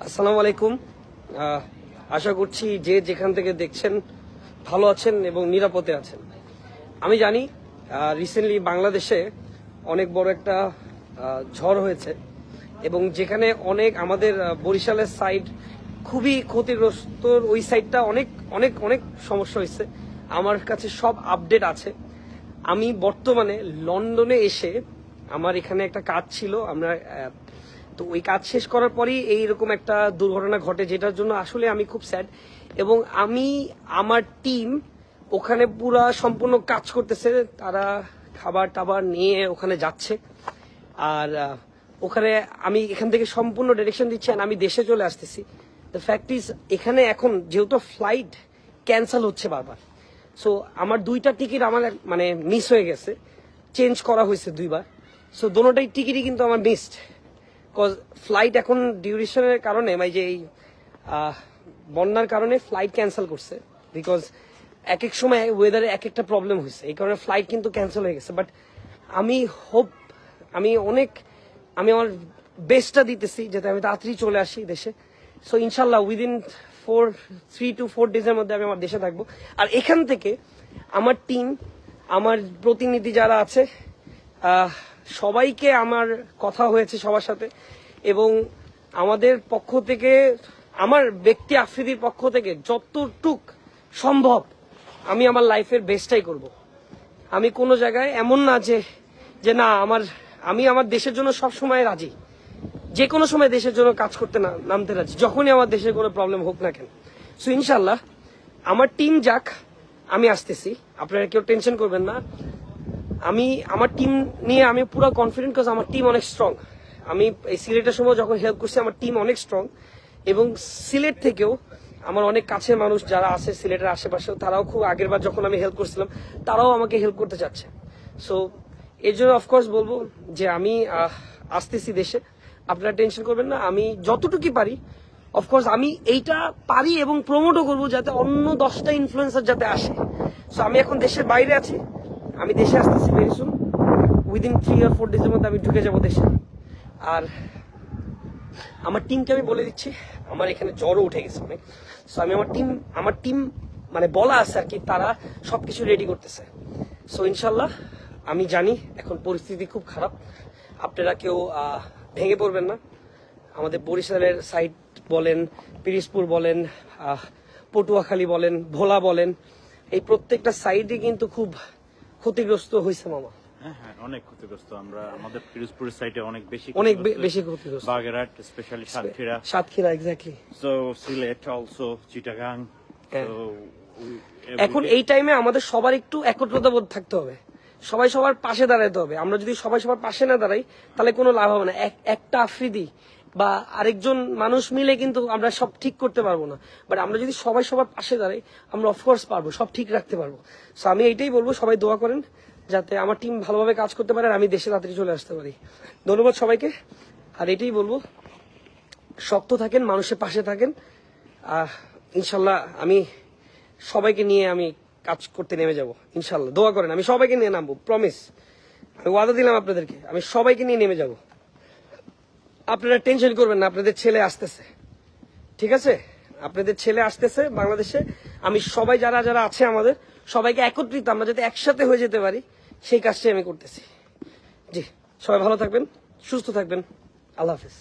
আসসালামু আলাইকুম। আশা করছি যে যেখান থেকে দেখছেন ভালো আছেন এবং নিরাপদে আছেন। আমি জানি রিসেন্টলি বাংলাদেশে অনেক বড় একটা ঝড় হয়েছে এবং যেখানে অনেক আমাদের বরিশালের সাইড খুবই ক্ষতিগ্রস্ত, ওই সাইডটা অনেক অনেক অনেক সমস্যা হয়েছে। আমার কাছে সব আপডেট আছে। আমি বর্তমানে লন্ডনে এসে আমার এখানে একটা কাজ ছিল, আমরা তো ওই কাজ শেষ করার পরই এইরকম একটা দুর্ঘটনা ঘটে, যেটার জন্য আসলে আমি খুব স্যাড। এবং আমি আমার টিম ওখানে পুরা সম্পূর্ণ কাজ করতেছে, তারা খাবার টাবার নিয়ে ওখানে যাচ্ছে। আর ওখানে আমি এখান থেকে সম্পূর্ণ ডিরেকশন দিচ্ছি, আর আমি দেশে চলে আসতেছি। দ্য ফ্যাক্ট ইজ এখানে এখন যেহেতু ফ্লাইট ক্যান্সেল হচ্ছে বারবার, সো আমার 2টা টিকিট আমার মানে মিস হয়ে গেছে, চেঞ্জ করা হয়েছে 2বার। সো দোনোটাই টিকিটই কিন্তু আমার মিসড, কজ ফ্লাইট এখন ডিউরেশনের কারণে যে এই বন্যার কারণে ফ্লাইট ক্যান্সেল করছে, বিকজ এক এক সময় ওয়েদারে এক একটা প্রবলেম হয়েছে, এই কারণে ফ্লাইট কিন্তু ক্যান্সেল হয়ে গেছে। বাট আমি আমি আমার বেস্টটা দিতেছি যাতে আমি তাড়াতাড়ি চলে আসি দেশে। সো ইনশাল্লাহ উইদিন 3 to 4 ডেজের মধ্যে আমি আমার দেশে থাকবো। আর এখান থেকে আমার টিম, আমার প্রতিনিধি যারা আছে, সবাইকে আমার কথা হয়েছে সবার সাথে, এবং আমাদের পক্ষ থেকে, আমার ব্যক্তি আফ্রিদির পক্ষ থেকে যতটুক সম্ভব আমি আমার লাইফের বেস্টটাই করব। আমি কোনো জায়গায় এমন না যে না আমি আমার দেশের জন্য সব সময় রাজি, যে কোনো সময় দেশের জন্য কাজ করতে নামতে রাজি, যখনই আমার দেশের কোনো প্রবলেম হোক না কেন। সো ইনশাল্লাহ আমার টিম যাক, আমি আসতেছি, আপনারা কেউ টেনশন করবেন না। আমার টিম নিয়ে আমি পুরো কনফিডেন্ট, কজ আমার টিম অনেক স্ট্রং। আমি এই সিলেটের সময় যখন হেল্প করছি, আমার টিম অনেক স্ট্রং, এবং সিলেট থেকেও আমার অনেক কাছের মানুষ যারা আছে সিলেটের আশেপাশে, তারাও খুব আগের বার যখন আমি হেল্প করছিলাম তারাও আমাকে হেল্প করতে চাচ্ছে। সো এর জন্য অফকোর্স বলবো যে আমি আসতেছি দেশে, আপনারা টেনশন করবেন না। আমি যতটুকু পারি অফকোর্স আমি এইটা পারি এবং প্রমোটও করবো, যাতে অন্য 10টা ইনফ্লুয়েন্সার যাতে আসে। সো আমি এখন দেশের বাইরে আছি, আমি দেশে আসতেছি ভেরি সুন, উইদিন 3 or 4 ডেজের মধ্যে আমি ঢুকে যাবো দেশে। আর আমার টিমকে আমি বলে দিচ্ছি, আমার এখানে জ্বরও উঠে গেছে অনেক। সো আমি আমার টিম মানে বলা আছে আর কি, তারা সবকিছু রেডি করতেছে। সো ইনশাল্লাহ আমি জানি এখন পরিস্থিতি খুব খারাপ, আপনারা কেউ ভেঙে পড়বেন না। আমাদের বরিশালের সাইড বলেন, পিরিজপুর বলেন, পটুয়াখালী বলেন, ভোলা বলেন, এই প্রত্যেকটা সাইডে কিন্তু খুব ক্ষতিগ্রস্ত হয়েছে মামা। হ্যাঁ, অনেক ক্ষতিগ্রস্ত। আমরা আমাদের পিরোজপুর সাইডে অনেক বেশি ক্ষতিগ্রস্ত, Bagerhat, specially Satkhira exactly, so Sylhet also, Chittagong. এখন এই টাইমে আমাদের সবার একটু একত্রতাবোধ থাকতে হবে, সবাই সবার পাশে দাঁড়াতে হবে। আমরা যদি সবাই সবার পাশে না দাঁড়াই তাহলে কোনো লাভ হবে না। একটা আফ্রিদি বা আরেকজন মানুষ মিলে কিন্তু আমরা সব ঠিক করতে পারবো না, বাট আমরা যদি সবাই সবার পাশে দাঁড়াই আমরা অফকোর্স পারবো, সব ঠিক রাখতে পারবো। সো আমি এইটাই বলবো, সবাই দোয়া করেন যাতে আমার টিম ভালোভাবে কাজ করতে পারে আর আমি দেশে তাড়াতাড়ি চলে আসতে পারি। ধন্যবাদ সবাইকে। আর এটাই বলবো, শক্ত থাকেন, মানুষের পাশে থাকেন। ইনশাল্লাহ আমি সবাইকে নিয়ে আমি কাজ করতে নেমে যাব, ইনশাল্লাহ দোয়া করেন। আমি সবাইকে নিয়ে নামবো, প্রমিস, আমি ওয়াদা দিলাম আপনাদেরকে, আমি সবাইকে নিয়ে নেমে যাব। আপনারা টেনশন করবেন না, আপনাদের ছেলে আসতেছে, ঠিক আছে? আপনাদের ছেলে আসতেছে বাংলাদেশে। আমি সবাই যারা যারা আছে আমাদের সবাইকে একত্রিত আমরা যাতে একসাথে হয়ে যেতে পারি, সেই কাজটাই আমি করতেছি। জি, সবাই ভালো থাকবেন, সুস্থ থাকবেন, আল্লাহ হাফেজ।